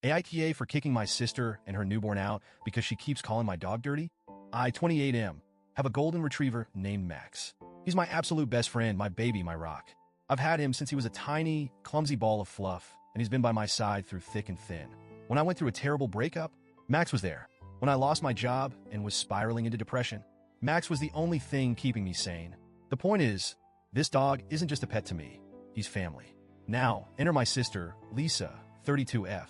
AITA for kicking my sister and her newborn out because she keeps calling my dog dirty? I, 28M, have a golden retriever named Max. He's my absolute best friend, my baby, my rock. I've had him since he was a tiny, clumsy ball of fluff, and he's been by my side through thick and thin. When I went through a terrible breakup, Max was there. When I lost my job and was spiraling into depression, Max was the only thing keeping me sane. The point is, this dog isn't just a pet to me. He's family. Now, enter my sister, Lisa, 32F.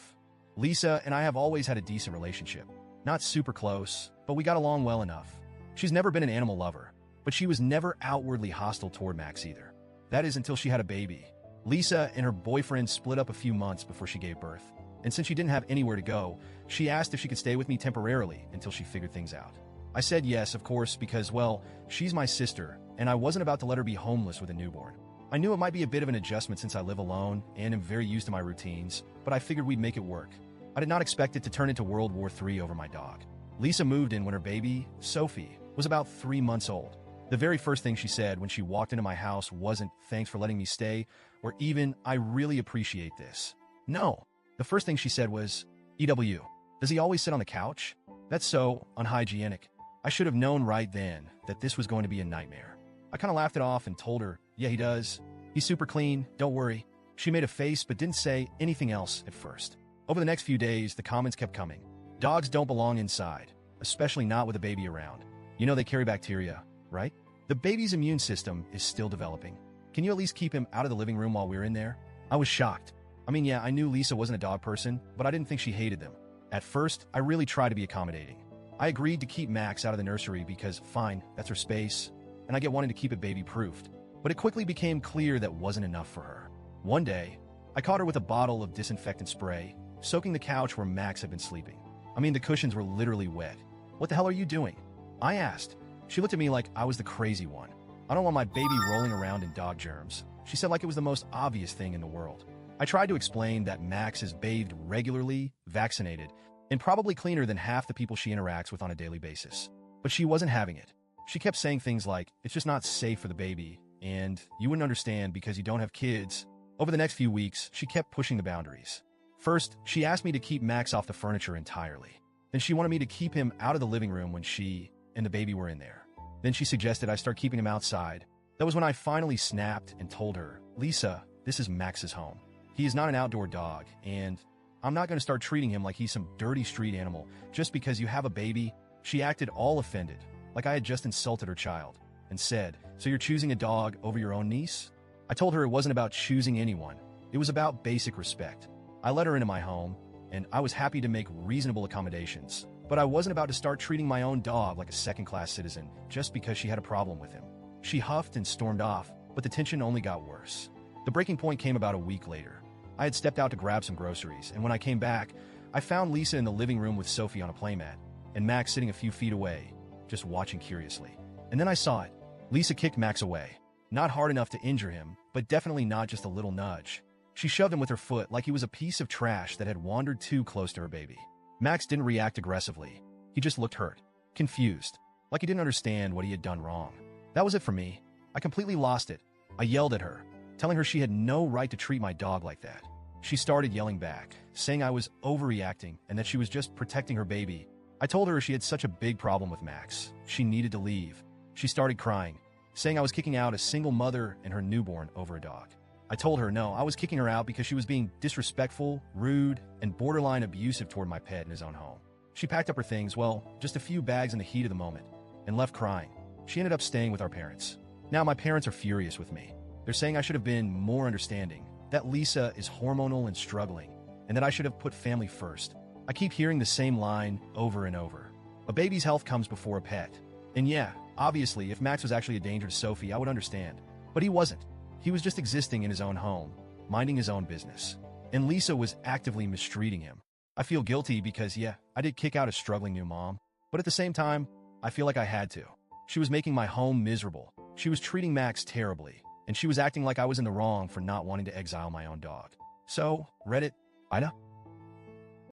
Lisa and I have always had a decent relationship. Not super close, but we got along well enough. She's never been an animal lover, but she was never outwardly hostile toward Max either. That is until she had a baby. Lisa and her boyfriend split up a few months before she gave birth, and since she didn't have anywhere to go, she asked if she could stay with me temporarily until she figured things out. I said yes, of course, because, well, she's my sister, and I wasn't about to let her be homeless with a newborn. I knew it might be a bit of an adjustment since I live alone and am very used to my routines, but I figured we'd make it work. I did not expect it to turn into World War III over my dog. Lisa moved in when her baby, Sophie, was about 3 months old. The very first thing she said when she walked into my house wasn't, "Thanks for letting me stay," or even, "I really appreciate this." No. The first thing she said was, "EW, does he always sit on the couch? That's so unhygienic." I should have known right then that this was going to be a nightmare. I kind of laughed it off and told her, "Yeah, he does. He's super clean, don't worry." She made a face but didn't say anything else at first. Over the next few days, the comments kept coming. Dogs don't belong inside, especially not with a baby around. You know they carry bacteria, right? The baby's immune system is still developing. Can you at least keep him out of the living room while we're in there? I was shocked. I mean, yeah, I knew Lisa wasn't a dog person, but I didn't think she hated them. At first, I really tried to be accommodating. I agreed to keep Max out of the nursery because, fine, that's her space, and I get wanting to keep it baby-proofed. But it quickly became clear that wasn't enough for her. One day, I caught her with a bottle of disinfectant spray, soaking the couch where Max had been sleeping. I mean, the cushions were literally wet. "What the hell are you doing?" I asked. She looked at me like I was the crazy one. "I don't want my baby rolling around in dog germs," she said, like it was the most obvious thing in the world. I tried to explain that Max is bathed regularly, vaccinated, and probably cleaner than half the people she interacts with on a daily basis. But she wasn't having it. She kept saying things like, "It's just not safe for the baby," and "you wouldn't understand because you don't have kids." Over the next few weeks, she kept pushing the boundaries. First, she asked me to keep Max off the furniture entirely. Then she wanted me to keep him out of the living room when she and the baby were in there. Then she suggested I start keeping him outside. That was when I finally snapped and told her, "Lisa, this is Max's home. He is not an outdoor dog, and I'm not going to start treating him like he's some dirty street animal just because you have a baby." She acted all offended, like I had just insulted her child, and said, "So you're choosing a dog over your own niece?" I told her it wasn't about choosing anyone. It was about basic respect. I let her into my home, and I was happy to make reasonable accommodations. But I wasn't about to start treating my own dog like a second-class citizen just because she had a problem with him. She huffed and stormed off, but the tension only got worse. The breaking point came about a week later. I had stepped out to grab some groceries, and when I came back, I found Lisa in the living room with Sophie on a playmat, and Max sitting a few feet away, just watching curiously. And then I saw it. Lisa kicked Max away. Not hard enough to injure him, but definitely not just a little nudge. She shoved him with her foot like he was a piece of trash that had wandered too close to her baby. Max didn't react aggressively. He just looked hurt, confused, like he didn't understand what he had done wrong. That was it for me. I completely lost it. I yelled at her, telling her she had no right to treat my dog like that. She started yelling back, saying I was overreacting and that she was just protecting her baby. I told her she had such a big problem with Max. She needed to leave. She started crying, saying I was kicking out a single mother and her newborn over a dog. I told her no, I was kicking her out because she was being disrespectful, rude, and borderline abusive toward my pet in his own home. She packed up her things, well, just a few bags in the heat of the moment, and left crying. She ended up staying with our parents. Now my parents are furious with me. They're saying I should have been more understanding, that Lisa is hormonal and struggling, and that I should have put family first. I keep hearing the same line over and over. A baby's health comes before a pet. And yeah, obviously, if Max was actually a danger to Sophie, I would understand. But he wasn't. He was just existing in his own home, minding his own business. And Lisa was actively mistreating him. I feel guilty because, yeah, I did kick out a struggling new mom. But at the same time, I feel like I had to. She was making my home miserable. She was treating Max terribly. And she was acting like I was in the wrong for not wanting to exile my own dog. So, Reddit, AITA?